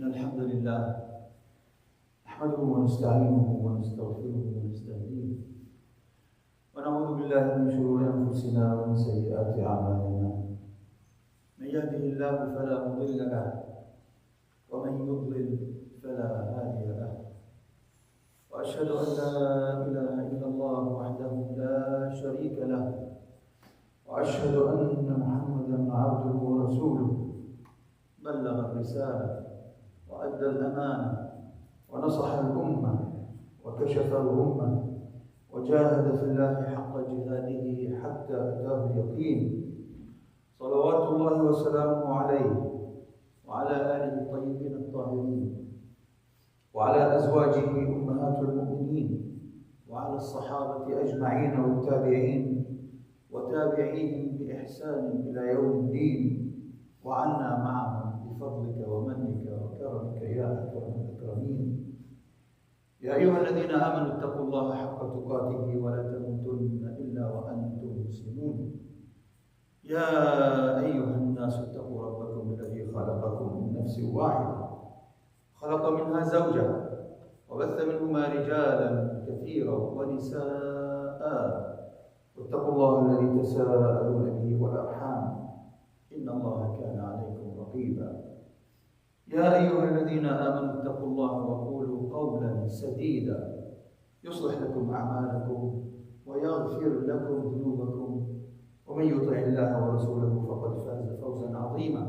إن الحمد لله نحمده ونستعينه ونستغفره ونستهديه ونعوذ بالله من شرور أنفسنا ومن سيئات أعمالنا. من يهده الله فلا مضل له ومن يضلل فلا هادي له. وأشهد أن لا إله إلا الله وحده لا شريك له، وأشهد أن محمدا عبده ورسوله بلغ الرسالة وأدى الأمانة ونصح الأمة وكشف الغمة وجاهد في الله حق جهاده حتى أتاه اليقين، صلوات الله وسلامه عليه وعلى آله الطيبين الطاهرين وعلى أزواجه أمهات المؤمنين وعلى الصحابة أجمعين والتابعين وتابعيهم بإحسان إلى يوم الدين، وعنا معهم بفضلك ومنك وكرمك يا أكرم الأكرمين. يا أيها الذين آمنوا اتقوا الله حق تقاته ولا تموتن إلا وأنتم مسلمون. يا أيها الناس اتقوا ربكم الذي خلقكم من نفس واحدة، خلق منها زوجها وبث منهما رجالا كثيرا ونساء، واتقوا الله الذي تساءلون به والأرحام إن الله كان عليكم رقيبا. يا أيها الذين آمنوا اتقوا الله وقولوا قولا سديدا يصلح لكم أعمالكم ويغفر لكم ذنوبكم، ومن يطع الله ورسوله فقد فاز فوزا عظيما.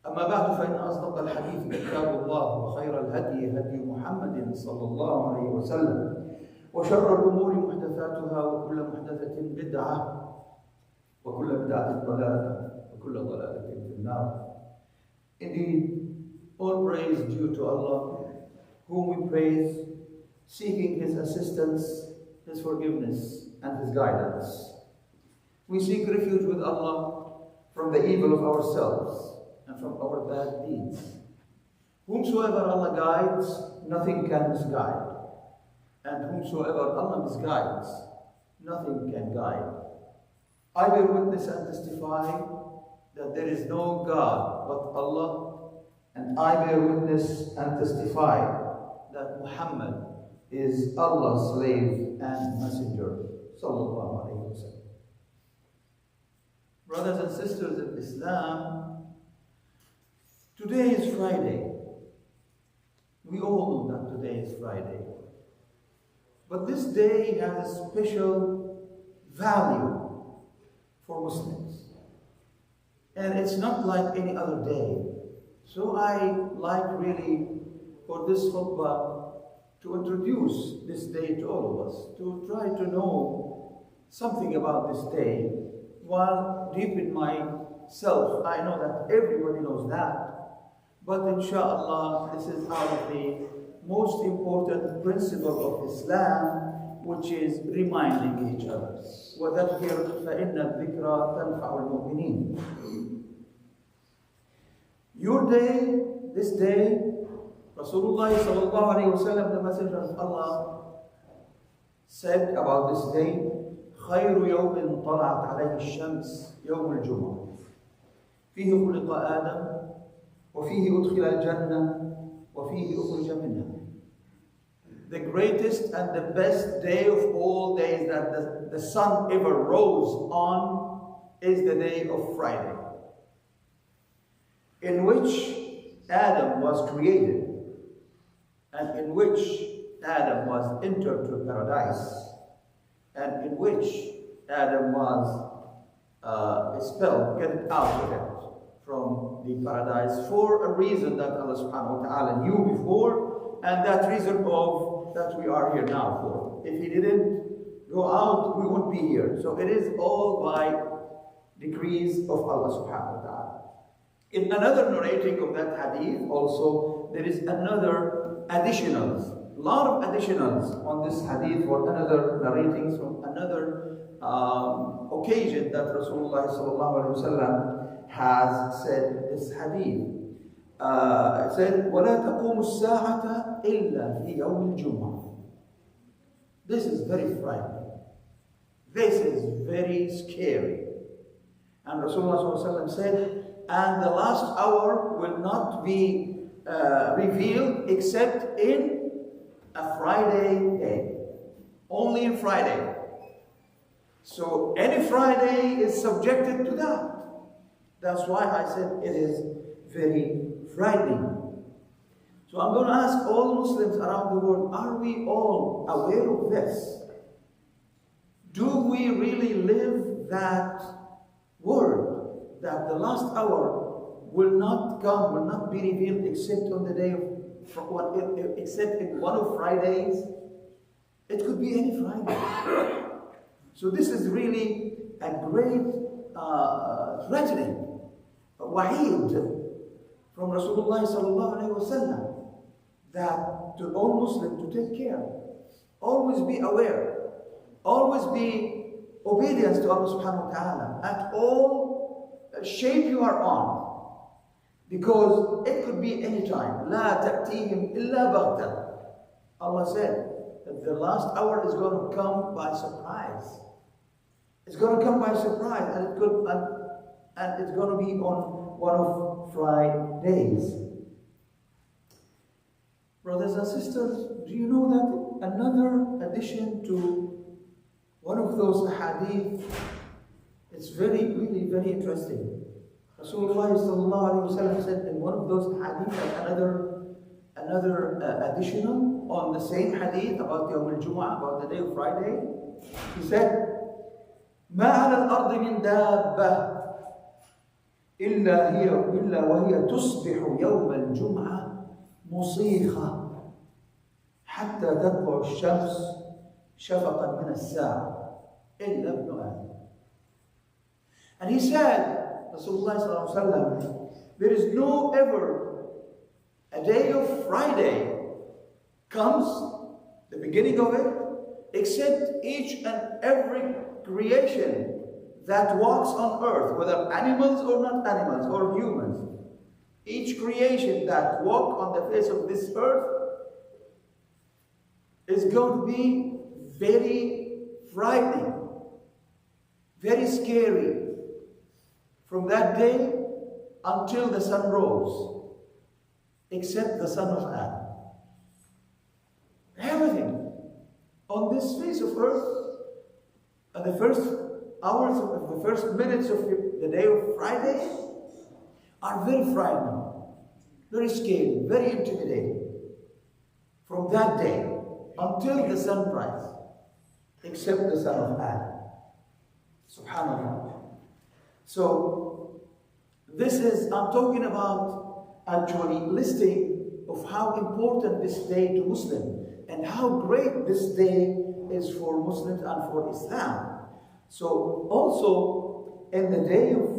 أما بعد، فإن أصدق الحديث كتاب الله، وخير الهدي هدي محمد صلى الله عليه وسلم، وشر الأمور محدثاتها، وكل محدثة بدعة، وكل بدعة ضلالة، وكل ضلالة في النار. Indeed, all praise due to Allah, whom we praise, seeking His assistance, His forgiveness, and His guidance. We seek refuge with Allah from the evil of ourselves and from our bad deeds. Whomsoever Allah guides, nothing can misguide. And whomsoever Allah misguides, nothing can guide. I bear witness and testify that there is no God but Allah, and I bear witness and testify that Muhammad is Allah's slave and messenger, sallallahu alayhi wa sallam. Brothers and sisters in Islam, today is Friday. We all know that today is Friday. But this day has a special value for Muslims. And it's not like any other day. So I like really for this khutbah to introduce this day to all of us, to try to know something about this day, while deep in myself I know that everybody knows that. But inshallah, this is out of the most important principle of Islam, which is reminding each other. وَذَكِّرْ فَإِنَّ الذِّكْرَى تَنْفَعُ الْمُؤْمِنِينَ. Your day, this day, Rasulullah sallallahu alayhi wa sallam, the Messenger of Allah, said about this day, خَيْرُ يَوْمٍ طَلَعَتْ عَلَيْهِ الشَّمْسِ يَوْمُ الْجُمْعَةِ فِيهِ خُلِقَ آدَمَ وَفِيهِ أُدْخِلَ الْجَنَّةِ وَفِيهِ أُخْرِجَ مِنْهَا. The greatest and the best day of all days that the sun ever rose on is the day of Friday, in which Adam was created and in which Adam was entered to paradise and in which Adam was expelled, get out of it from the paradise for a reason that Allah subhanahu wa ta'ala knew before, and that reason of that we are here now for. If he didn't go out, we wouldn't be here. So it is all by decrees of Allah subhanahu wa ta'ala. In another narrating of that hadith also, there is another additionals, a lot of additionals on this hadith, or another narratings from another occasion that Rasulullah sallallahu alaihi wasallam has said this hadith. It said, وَلَا تَقُومُ السَّاعَةَ إِلَّا فِي يَوْمِ الْجُمْعَةِ. This is very frightening. This is very scary. And Rasulullah sallallahu alaihi wasallam said, and the last hour will not be revealed except in a Friday day. Only in Friday. So any Friday is subjected to that. That's why I said it is very frightening. So I'm going to ask all Muslims around the world, are we all aware of this? Do we really live that word, that the last hour will not come, will not be revealed except on the day of, except in one of Fridays? It could be any Friday. So this is really a great threatening, a wa'id from Rasulullah sallallahu alayhi wa sallam, that to all Muslims to take care, always be aware, always be obedience to Allah subhanahu wa ta'ala at all shape you are on, because it could be any time. La ta'tihim illa baghta. Allah said that the last hour is going to come by surprise. It's going to come by surprise, and it's going to be on one of Fridays. Brothers and sisters, do you know that another addition to one of those hadith, it's really very interesting. Rasulullah sallallahu alaihi wasallam said in one of those hadith, another additional on the same hadith about Yawm al-Jum'ah, about the day of Friday. He said, ما على الأرض من دابة إلا وهي تصبح يوم الجمعة مصيخة حتى تطلع الشمس شفقا من الساعة إلا ابن آدم. And he said, Rasulullah sallallahu alaihi wasallam, there is no ever a day of Friday comes, the beginning of it, except each and every creation that walks on earth, whether animals or not animals or humans, each creation that walk on the face of this earth is going to be very frightening, very scary from that day until the sun rose, except the son of Adam. Everything on this face of earth, at the first hours of the first minutes of the day of Friday, are very frightening, very scary, very intimidating from that day until the sunrise, except the son of Adam. Subhanallah. So this is, I'm talking about actually listing of how important this day to Muslims and how great this day is for Muslims and for Islam. So also in the day of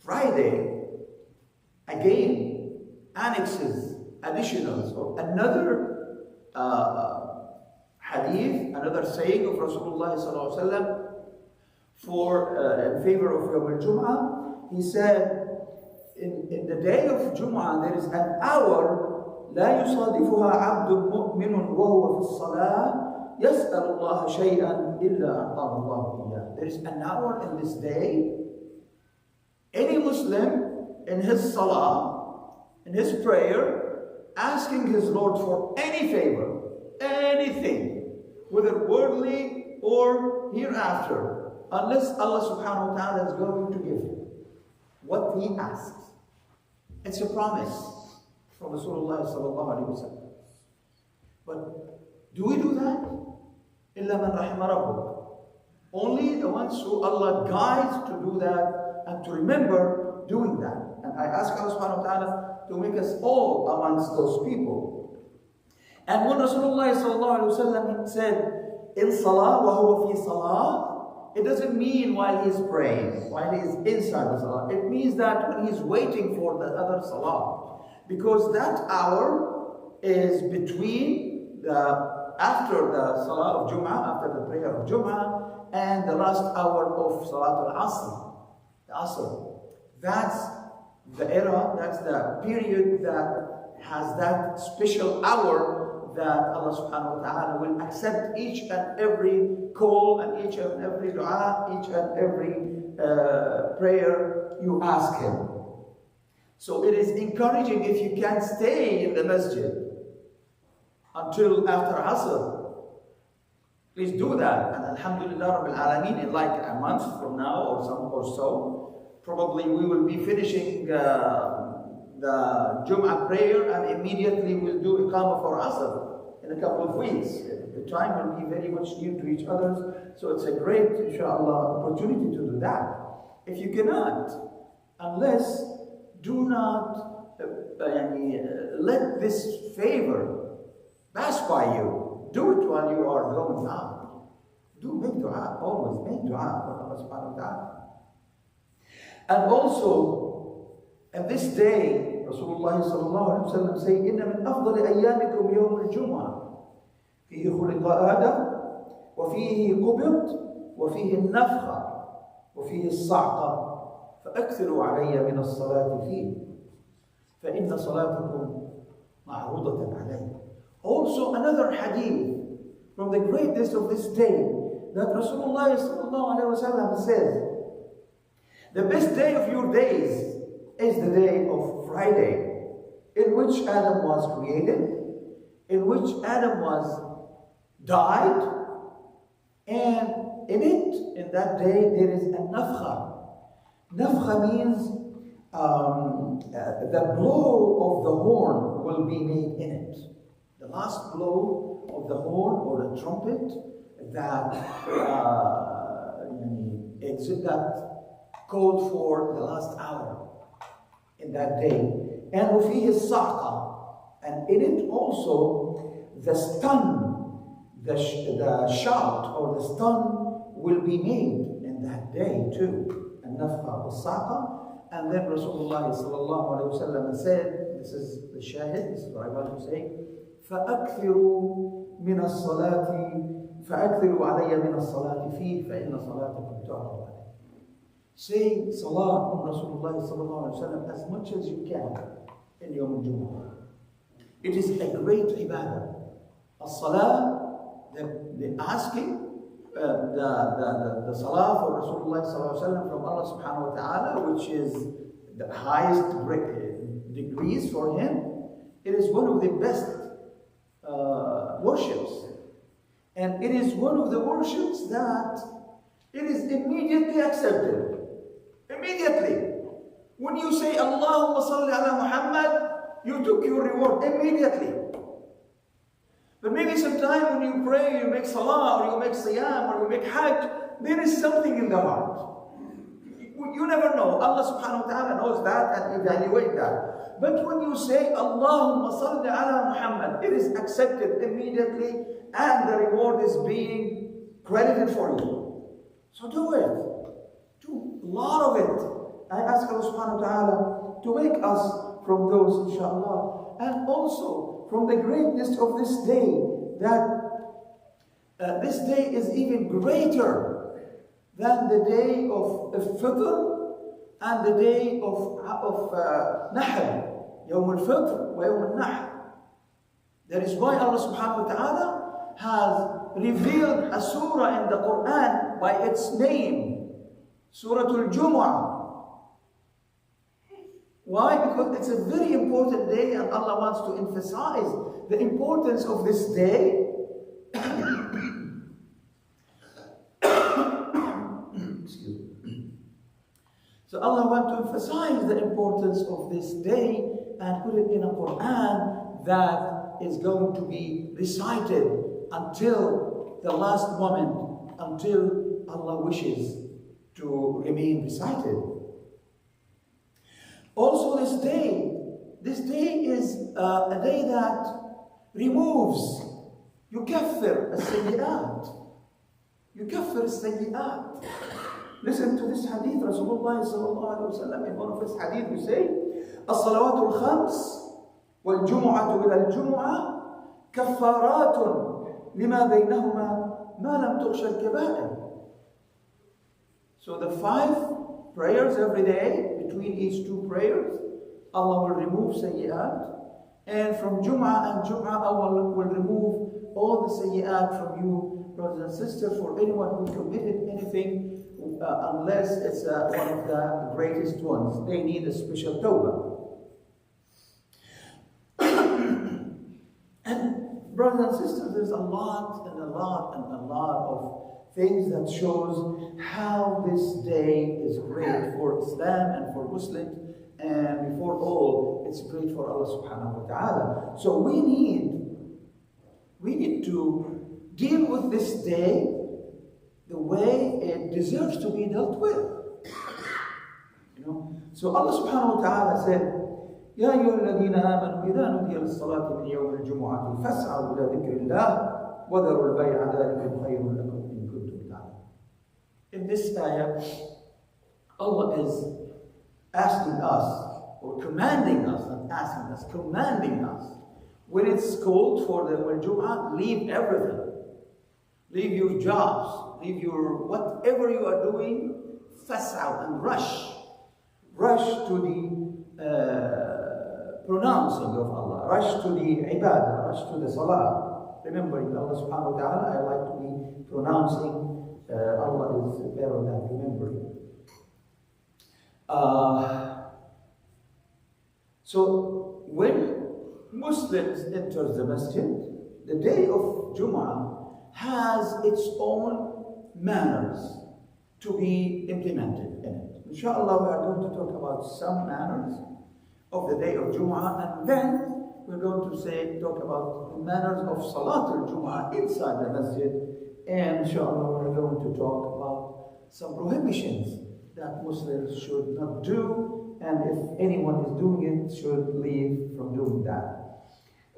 Friday, again, annexes, additionals, or another hadith, another saying of Rasulullah sallallahu alaihi wasallam in favor of Yawm al-Jum'ah. He said, in the day of Jum'ah, there is an hour لا يصادفها عبد مؤمن وهو في الصلاة يسأل الله شيئا إلا أعطاه الله إياه. There is an hour in this day, any Muslim in his salah, in his prayer, asking his Lord for any favor, anything, whether worldly or hereafter, unless Allah subhanahu wa ta'ala is going to give him what he asks. It's a promise from Rasulullah sallallahu alayhi wa sallam. But do we do that? إِلَّا مَنْ رَحِمَ رَبُّكَ. Only the ones who Allah guides to do that and to remember doing that. And I ask Allah subhanahu wa ta'ala to make us all amongst those people. And when Rasulullah sallallahu alayhi wa sallam said, in salah wa huwa fi salah, it doesn't mean while he's praying, while he's inside the salah. It means that when he's waiting for the other salah. Because that hour is between after the salah of Jum'ah, after the prayer of Jum'ah, and the last hour of Salat al-Asr, the Asr. That's the era, that's the period that has that special hour that Allah subhanahu wa ta'ala will accept each and every call and each and every dua, each and every prayer you ask Him. So it is encouraging if you can stay in the masjid until after Asr. Please do that. And Alhamdulillah Rabbil Alameen, in like a month from now or so, probably we will be finishing the Jum'ah prayer and immediately we'll do Iqamah for Asr in a couple of weeks. The time will be very much near to each other, so it's a great, inshallah, opportunity to do that. If you cannot, do not let this favor pass by you. Do it while you are going out. Make dua, always make dua for Allah subhanahu wa ta'ala. And also, in this day, Rasulullah sallallahu alayhi wa sallam say, إِنَّ مِنْ أَفْضَلِ أَيَّامِكُمْ يَوْمُ الْجُمْعَةِ فِيهِ خُلِقَ آدَمَ وَفِيهِ قُبِضْ وَفِيهِ النَّفْخَةِ وَفِيهِ الصَّعْقَةِ فأكثروا علي من الصلاة فيه فإن صلاتكم معروضة علي. Also another hadith from the greatest of this day that Rasulullah sallallahu alaihi wasallam says, the best day of your days is the day of Friday, in which Adam was created, in which Adam was died, and in that day there is a nafkha. Nafkha means the blow of the horn will be made in it. The last blow of the horn or the trumpet that called for the last hour in that day. And وفيه الصعقة, and in it also the stun, the shout or the stun will be made in that day too. النفخة والصعقة. And then Rasulullah sallallahu alayhi wa sallam said, this is the shahid, this is what I want to say, فأكثروا من الصلاة فأكثروا علي من الصلاة فيه فإن صلاتكم تعرض علي. Say salah on Rasulullah sallallahu alayhi wa sallam as much as you can in Yawm al-Jumu'ah. It is a great ibadah. As-salah, the asking, the salah for Rasulullah sallallahu alaihi wasallam from Allah subhanahu wa ta'ala, which is the highest degrees for him, it is one of the best worships. And it is one of the worships that it is immediately accepted. Immediately. When you say Allahumma salli ala Muhammad, you took your reward immediately. But maybe sometime when you pray, you make salah, or you make siyam, or you make hajj, there is something in the heart. You never know. Allah subhanahu wa ta'ala knows that and evaluate that. But when you say Allahumma salli ala Muhammad, it is accepted immediately and the reward is being credited for you. So do it. Do a lot of it. I ask Allah subhanahu wa ta'ala to make us from those, inshallah. And also from the greatness of this day, that this day is even greater than the day of Fitr and the day of Nahr, Yawm al-Fitr wa Yawm al-Nahr. That is why Allah subhanahu wa ta'ala has revealed a surah in the Quran by its name, Surah al-Jumu'ah. Why? Because it's a very important day and Allah wants to emphasize the importance of this day. Excuse me. So Allah wants to emphasize the importance of this day and put it in a Quran that is going to be recited until the last moment, until Allah wishes to remain recited. Also this day is a day that removes, يكفر السيئات. يكفر السيئات. Listen to this hadith, Rasulullah sallallahu alayhi wa sallam, in one of his hadith, you say, الصلوات الخمس والجمعة إلى الجمعة كفارات لما بينهما ما لم تغش الكبائر. So the 5 prayers every day, between each 2 prayers, Allah will remove sayyat. And from Jum'ah and Jum'ah, Allah will remove all the sayyat from you, brothers and sisters, for anyone who committed anything, unless it's one of the greatest ones. They need a special tawbah. And brothers and sisters, there's a lot of things that shows how this day is great for Islam and for Muslims, and before all, it's great for Allah subhanahu wa ta'ala. So we need to deal with this day the way it deserves to be dealt with. So Allah subhanahu wa ta'ala said, يا أيها الذين آمنوا إذا نودي للصلاة من يوم الجمعة فاسعوا إلى ذكر الله وذروا البيع ذلك خير لكم إن كنتم تعلمون. In this ayah, Allah is asking us, or commanding us, not asking us, commanding us, when it's called for the Jum'ah, leave everything. Leave your jobs, leave your whatever you are doing, fas'aw and rush. Rush to the pronouncing of Allah, rush to the ibadah, rush to the salah. Remembering Allah subhanahu wa ta'ala, I like to be pronouncing, Allah is better than remembering. So when Muslims enter the masjid, the day of Jum'ah has its own manners to be implemented in it. Inshallah, we are going to talk about some manners of the day of Jum'ah, and then we're going to talk about the manners of Salat al-Jum'ah inside the masjid, and inshallah we're going to talk about some prohibitions that Muslims should not do, and if anyone is doing it, should leave from doing that.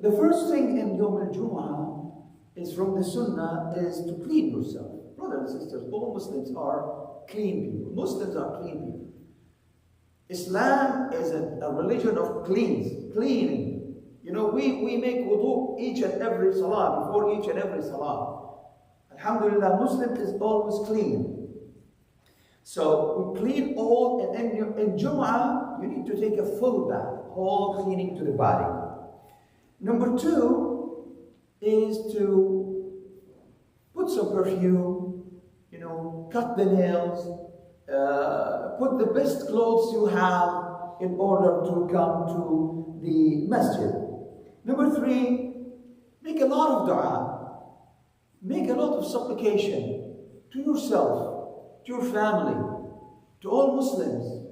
The first thing in Yawm al-Jum'ah is from the Sunnah is to clean yourself. Brothers and sisters, all Muslims are clean people. Muslims are clean people. Islam is a religion of cleaning. We make wudu each and every salah, before each and every salah. Alhamdulillah, Muslim is always clean. So we clean all, and in Jum'ah, you need to take a full bath, all cleaning to the body. Number 2 is to put some perfume, cut the nails, put the best clothes you have in order to come to the masjid. Number 3, make a lot of dua. Make a lot of supplication to yourself, to your family, to all Muslims.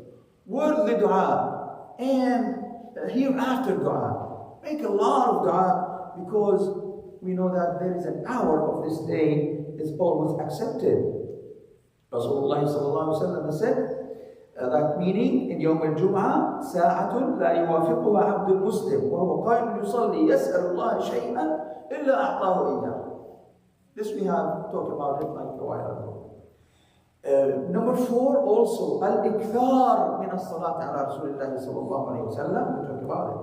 Worldly dua and hereafter dua. Make a lot of dua, because we know that there is an hour of this day is always accepted. Rasulullah sallallahu alaihi wasallam said that meaning in Yawm al-Jum'ah, ساعة لا يوافقها عبد المسلم وهو قائم يصلي يسأل الله شيئا إلا أعطاه إياه. This we have talked about it like a while ago. Number 4 also, al-ikthar min as-salat ala Rasulillah sallallahu alayhi wa sallam. We talk about it.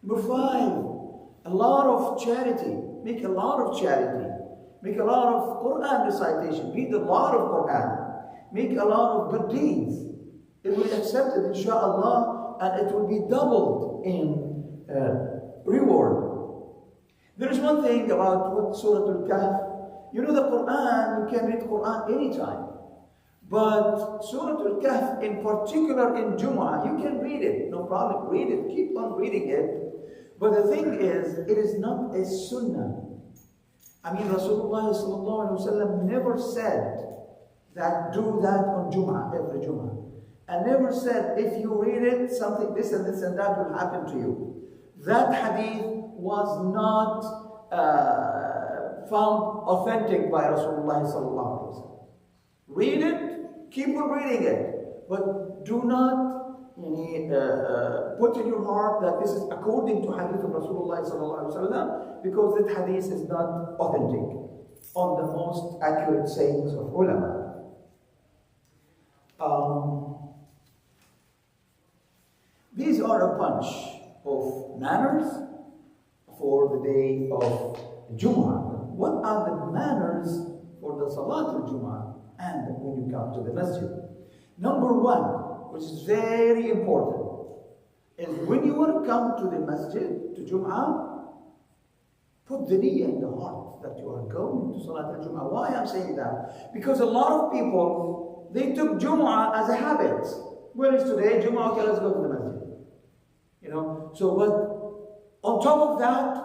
Number 5, a lot of charity. Make a lot of charity. Make a lot of Quran recitation. Read a lot of Quran. Make a lot of good deeds. It will be accepted, inshaAllah, and it will be doubled in reward. There is one thing about what Surah Al-Kahf. You know the Quran, you can read Quran anytime. But Surah Al-Kahf, in particular in Jumu'ah, you can read it, no problem. Read it, keep on reading it. But the thing is, it is not a sunnah. I mean, Rasulullah sallallahu alaihi wasallam never said that do that on Jumu'ah, every Jumu'ah. And never said, if you read it, something this and this and that will happen to you. That hadith was not found authentic by Rasulullah sallallahu alaihi wasallam. Read it, keep on reading it, but do not put in your heart that this is according to hadith of Rasulullah sallallahu alaihi wasallam, because that hadith is not authentic on the most accurate sayings of ulama. These are a bunch of manners for the day of Jumu'ah. What are the manners for the Salat al-Jumu'ah and when you come to the masjid? Number 1, which is very important, is when you want to come to the masjid, to Jumu'ah, put the niyyah in the heart that you are going to Salat al-Jumu'ah. Why I'm saying that? Because a lot of people, they took Jumu'ah as a habit. When is today? Jumu'ah, okay, let's go to the masjid. You know, so but on top of that,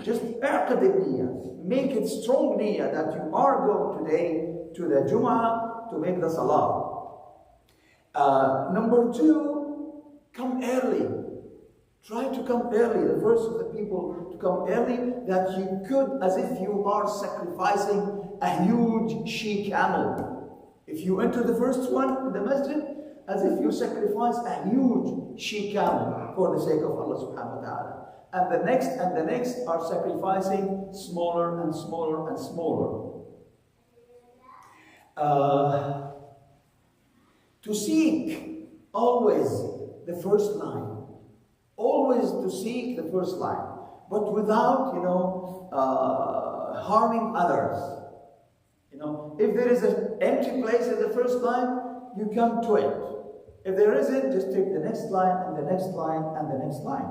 just i'qad niyyah. Make it strong niyyah that you are going today to the Jumu'ah to make the Salah. Number 2, come early. Try to come early. The first of the people to come early, that you could, as if you are sacrificing a huge she-camel. If you enter the first one in the masjid, as if you sacrifice a huge she-camel for the sake of Allah subhanahu wa ta'ala. And the next are sacrificing smaller and smaller and smaller. To seek always the first line. Always to seek the first line. But without, harming others. If there is an empty place in the first line, you come to it. If there isn't, just take the next line and the next line and the next line.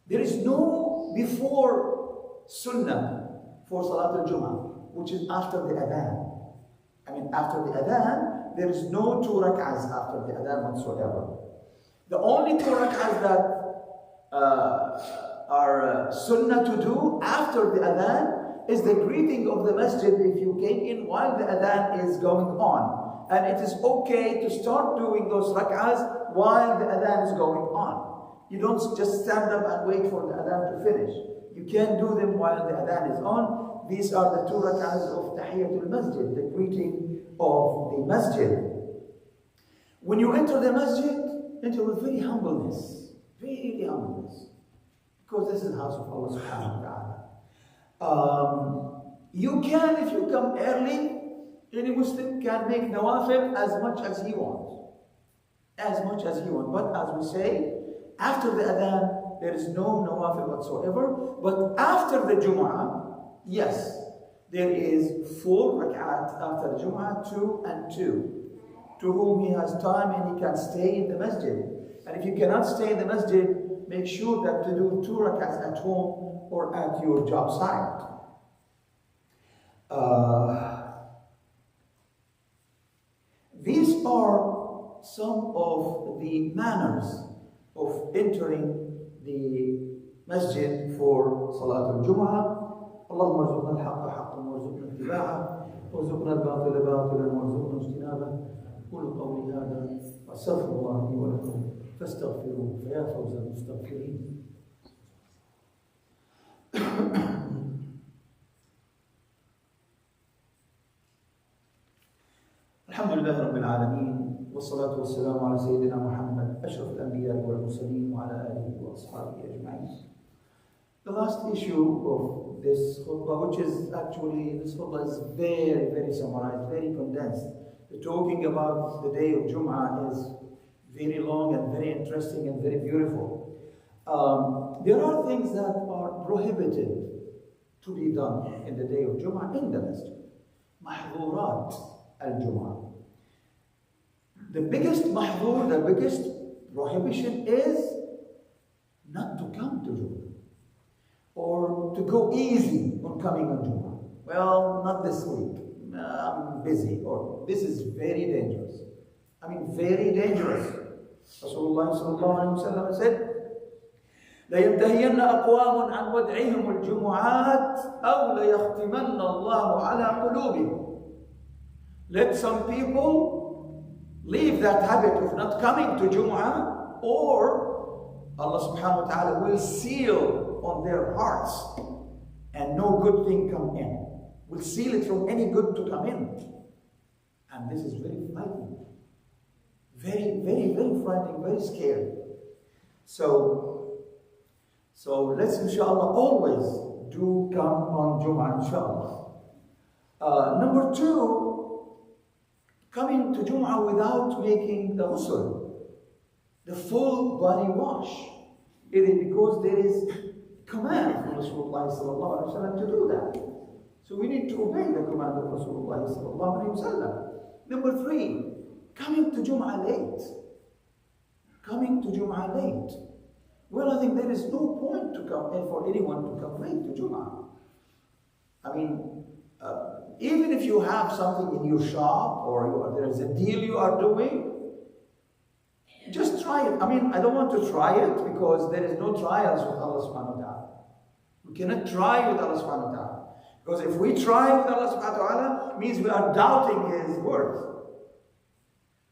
There is no before sunnah for Salat al-Jumu'ah, which is after the adhan. I mean, after the adhan, there is no 2 rak'ahs after the adhan whatsoever. The only 2 rak'ahs that are sunnah to do after the adhan is the greeting of the masjid if you came in while the adhan is going on. And it is okay to start doing those rak'ahs while the adhan is going on. You don't just stand up and wait for the adhan to finish. You can do them while the adhan is on. These are the 2 rak'ahs of Tahiyatul Masjid, the greeting of the masjid. When you enter the masjid, enter with very humbleness. Very humbleness. Because this is the house of Allah subhanahu wa ta'ala. You can, if you come early, any Muslim can make nawafil as much as he wants. As much as he wants. But as we say, after the adhan, there is no nawafil whatsoever. But after the Jumu'ah, yes, there is 4 rak'at after the Jumu'ah, 2 and 2. To whom he has time and he can stay in the masjid. And if you cannot stay in the masjid, make sure that to do 2 rak'ats at home or at your job site. These are some of the manners of entering the masjid for Salat al-Jumu'ah. اللهم ارزقنا الحق حقا وارزقنا اتباعه وارزقنا الباطل باطلا وارزقنا اجتنابه. قولوا قولي هذا واستغفر الله لي ولكم فاستغفروه فيا فوز المستغفرين. الحمد لله رب العالمين والصلاة والسلام على سيدنا محمد أشرف الأنبياء والمرسلين وعلى آله وأصحابه أجمعين. The last issue of this khutbah, which is actually, this khutbah is very, very summarized, very condensed. The talking about the day of Jum'ah is very long and very interesting and very beautiful. There are things that are prohibited to be done in the day of Jum'ah in the masjid. Mahdhurat al-Jum'ah. The biggest mahdhur, the biggest prohibition is not to come to Jum'ah, or to go easy on coming on Jum'ah. Well, not this week, I'm busy, or this is very dangerous. I mean, very dangerous. Rasulullah sallallahu alayhi wa sallam said, لَيَنْتَهِيَنَّ أَقْوَامٌ عَنْ وَدْعِهِمُ الْجُمُعَاتِ أَوْ لَيَخْتِمَنَّ اللَّهُ عَلَى قُلُوبِهِمْ. Let some people leave that habit of not coming to Jum'ah, or Allah subhanahu wa ta'ala will seal on their hearts and no good thing come in. Will seal it from any good to come in. And this is very frightening. Very, very, very frightening, very scary. So let's inshallah always do come on Jum'ah inshallah. Number two, coming to Jum'ah without making the ghusl, the full body wash. It is because there is command from Rasulullah sallallahu alaihi wasallam to do that. So we need to obey the command of Rasulullah sallallahu alaihi wasallam. Number three, coming to Jum'ah late. Coming to Jum'ah late. Well, I think there is no point to come for anyone to come late to Jum'ah. I mean, even if you have something in your shop or there is a deal you are doing, just try it. I mean, I don't want to try it because there is no trials with Allah subhanahu wa ta'ala. We cannot try with Allah subhanahu wa ta'ala. Because if we try with Allah subhanahu wa ta'ala, it means we are doubting His word.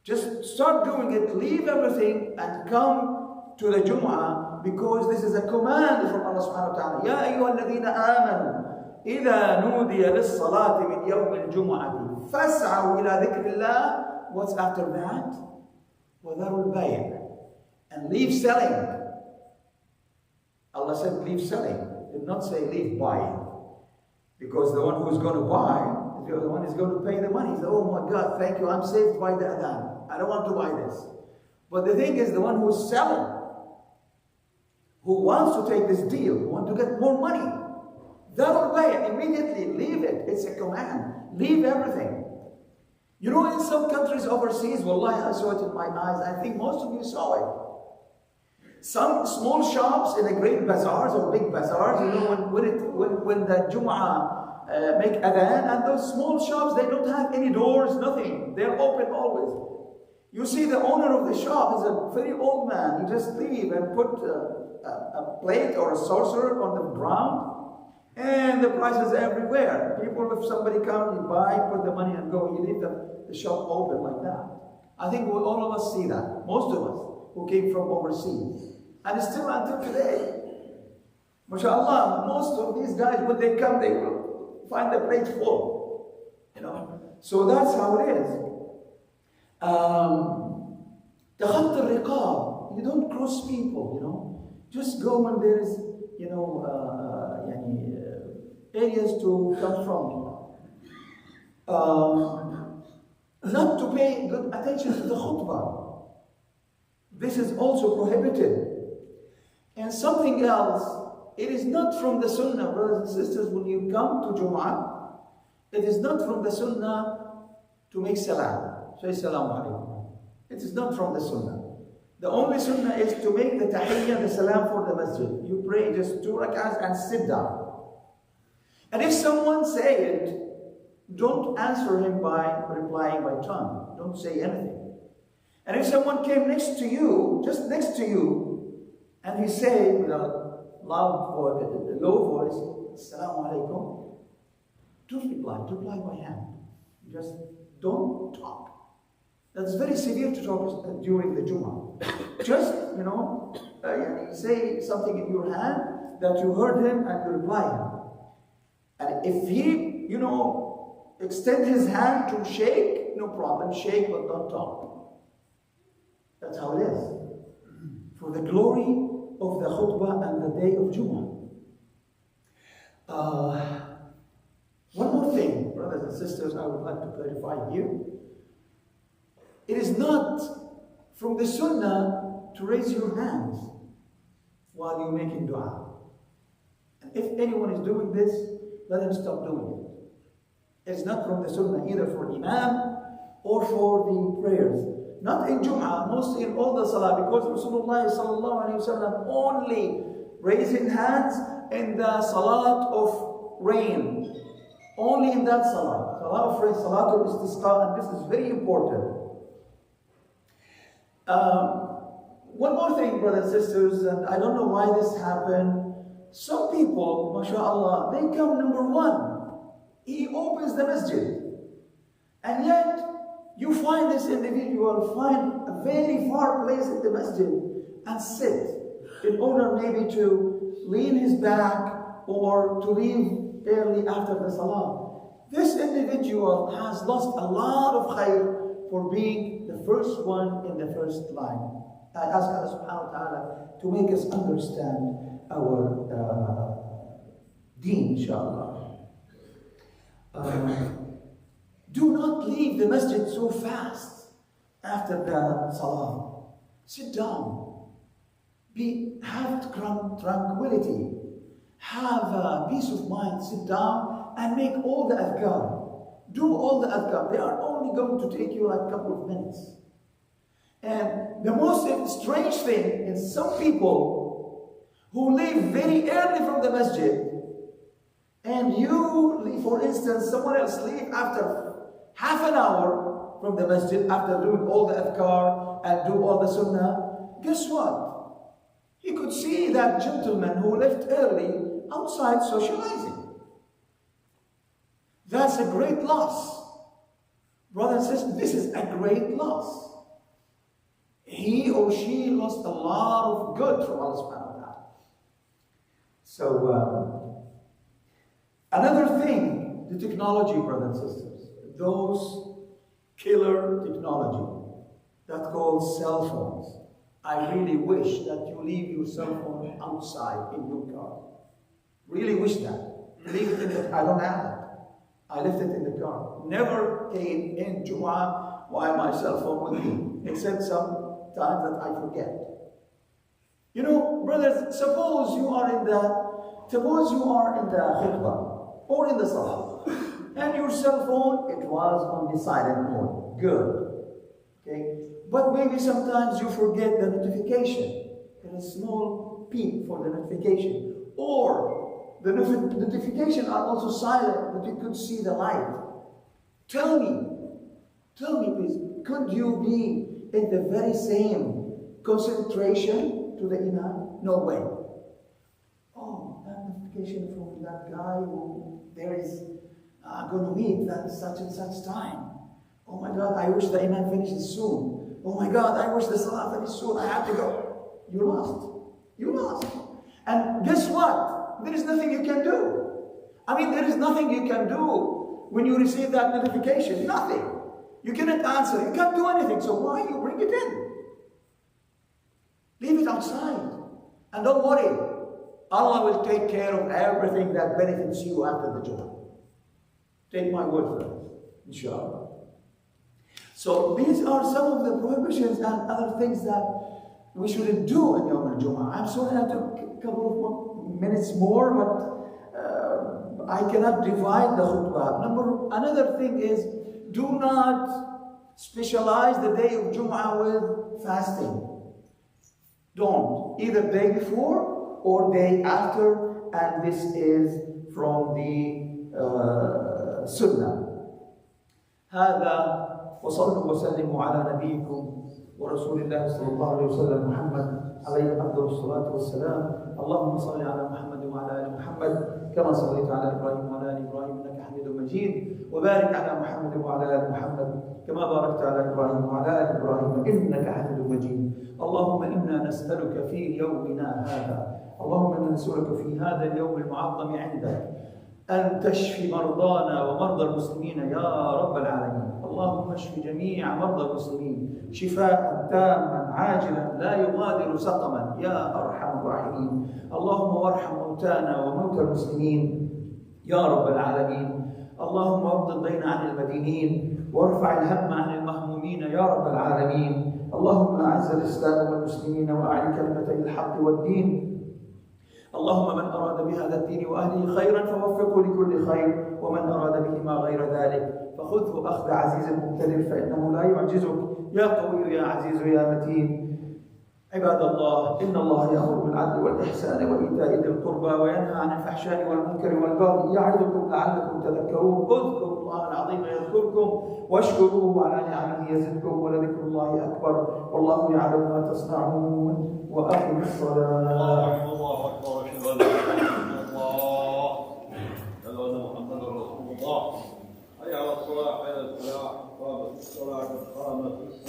Just start doing it, leave everything and come to the Jum'ah, because this is a command from Allah subhanahu wa ta'ala. Ya ayyuha alladhina amanu, إذا نودي للصلاة من يوم الجمعة فاسعوا إلى ذكر الله. What's after that? وَذَرُوا الْبَيْعَ. And leave selling. Allah said leave selling. Did not say leave buying. Because the one who is going to buy, the one is going to pay the money. He said, oh my God, thank you, I'm saved by the adhan. I don't want to buy this. But the thing is, the one who is selling, who wants to take this deal, who wants to get more money, ذَرُوا الْبَيْعَ. Immediately leave it. It's a command. Leave everything. You know, in some countries overseas, wallahi, I saw it in my eyes. I think most of you saw it. Some small shops in the great bazaars or big bazaars, you know, when the Jum'ah make adhan, and those small shops, they don't have any doors, nothing. They're open always. You see the owner of the shop is a very old man. He just leave and put a plate or a saucer on the ground, and the prices everywhere. People, if somebody comes, you buy, put the money and go. You leave the shop open like that. I think all of us see that. Most of us who came from overseas. And still until today. MashaAllah, most of these guys, when they come, they will find the plate full. You know. So that's how it is. تخط الرقاب. You don't cross people, you know. Just go when there is, you know, areas to come from. Not to pay good attention to the khutbah. This is also prohibited. And something else, it is not from the sunnah, brothers and sisters, when you come to Jum'ah, it is not from the sunnah to make salam. Say salam alaikum. It is not from the sunnah. The only sunnah is to make the tahiyyah, the salam for the masjid. You pray just 2 rak'ahs and sit down. And if someone say it, don't answer him by replying by tongue. Don't say anything. And if someone came next to you, just next to you, and he said with a loud voice, a low voice, Assalamu alaikum, don't reply by hand. Just don't talk. That's very severe to talk during the Jummah. Just, you know, say something in your hand that you heard him and you reply him. And if he, you know, extend his hand to shake, no problem, shake but don't talk. That's how it is. For the glory of the khutbah and the day of Jummah. Uh, One more thing, brothers and sisters, I would like to clarify here. It is not from the Sunnah to raise your hands while you're making dua. And if anyone is doing this, let him stop doing it. It's not from the Sunnah either for Imam or for the prayers. Not in Jum'ah, mostly in all the Salah, because Rasulullah sallallahu alayhi wa sallam only raising hands in the Salat of rain. Only in that Salah. Salah of rain, Salatul Istisqa, and this is very important. One more thing, brothers and sisters, and I don't know why this happened. Some people, mashallah, they come number one. He opens the masjid. And yet, you find this individual find a very far place in the masjid and sit in order maybe to lean his back or to leave early after the salah. This individual has lost a lot of khair for being the first one in the first line. I ask Allah subhanahu wa ta'ala to make us understand our deen, inshallah. Do not leave the masjid so fast after the salah. Sit down. Have tranquility. Have a peace of mind. Sit down and make all the adhkar. Do all the adhkar. They are only going to take you like a couple of minutes. And the most strange thing is some people who leave very early from the masjid, and you leave, for instance, someone else leave after half an hour from the masjid after doing all the adhkar and do all the sunnah. Guess what? He could see that gentleman who left early outside socializing. That's a great loss. Brothers and sisters, this is a great loss. He or she lost a lot of good from Allah subhanahu wa ta'ala. So, another thing, the technology, brothers and sisters, those killer technology that called cell phones. I really wish that you leave your cell phone outside in your car. Really wish that. Leave it in the, I don't have that. I left it in the car. Never came in Jumu'ah while my cell phone with me, except some times that I forget. You know, brothers, suppose you are in the khutbah or in the salah, and your cell phone, it was on the silent mode. Good. Okay? But maybe sometimes you forget the notification. There is a small beep for the notification. Or the notifications are also silent, but you could see the light. Tell me please, could you be in the very same concentration to the Imam? No way. Oh, that notification from that guy who there is going to meet at such and such time. Oh my God, I wish the Imam finishes soon. Oh my God, I wish the Salah finished soon. I have to go. You lost. You lost. And guess what? There is nothing you can do. I mean, there is nothing you can do when you receive that notification. Nothing. You cannot answer. You can't do anything. So why you bring it in? Leave it outside. And don't worry. Allah will take care of everything that benefits you after the job. Take my word for it. Inshallah. So these are some of the prohibitions and other things that we shouldn't do in Yawm al-Jum'ah. I'm sorry I took a couple of minutes more, but I cannot divide the khutbah. Another thing is, do not specialize the day of Jum'ah with fasting. Don't. Either day before or day after, and this is from the Sunnah. هذا وصلوا وسلموا على نبيكم ورسول الله صلى الله عليه وسلم محمد عليه أفضل الصلاة والسلام. اللهم صل على محمد وعلى آل محمد كما صليت على إبراهيم وعلى آل إبراهيم إنك حميد مجيد، وبارك على محمد وعلى آل محمد كما باركت على إبراهيم وعلى آل إبراهيم إنك حميد مجيد. اللهم إنا نسألك في يومنا هذا، اللهم إنا نسألك في هذا اليوم المعظم عندك أن تشفي مرضانا ومرضى المسلمين يا رب العالمين. اللهم اشف جميع مرضى المسلمين شفاء تاما عاجلا لا يغادر سقما يا أرحم الراحمين. اللهم وارحم موتانا وموتى المسلمين يا رب العالمين. اللهم اقض الدين عن المدينين وارفع الهم عن المهمومين يا رب العالمين. اللهم اعز الاسلام والمسلمين واعل كلمتي الحق والدين. اللهم من أراد بهذا الدين وأهله خيرا فوفقه لكل خير، ومن أراد بهما غير ذلك فخذه أخذ عزيز مقتدر فإنه لا يعجزك يا قوي يا عزيز يا متين. عباد الله، إن الله يأمر بالعدل والإحسان وإيتاء ذي القربى وينهى عن الفحشاء والمنكر والبغي يعظكم لعلكم تذكرون. اذكروا الله العظيم يذكركم واشكروه على نعمه يزدكم ولذكر الله أكبر والله يعلم ما تصنعون. وأقم الصلاة. الله أكبر الله أكبر أشهد أن لا إله إلا الله أشهد أن محمدا رسول الله. حي على الصلاة حي على الفلاح قامت الصلاة قامت الصلاة.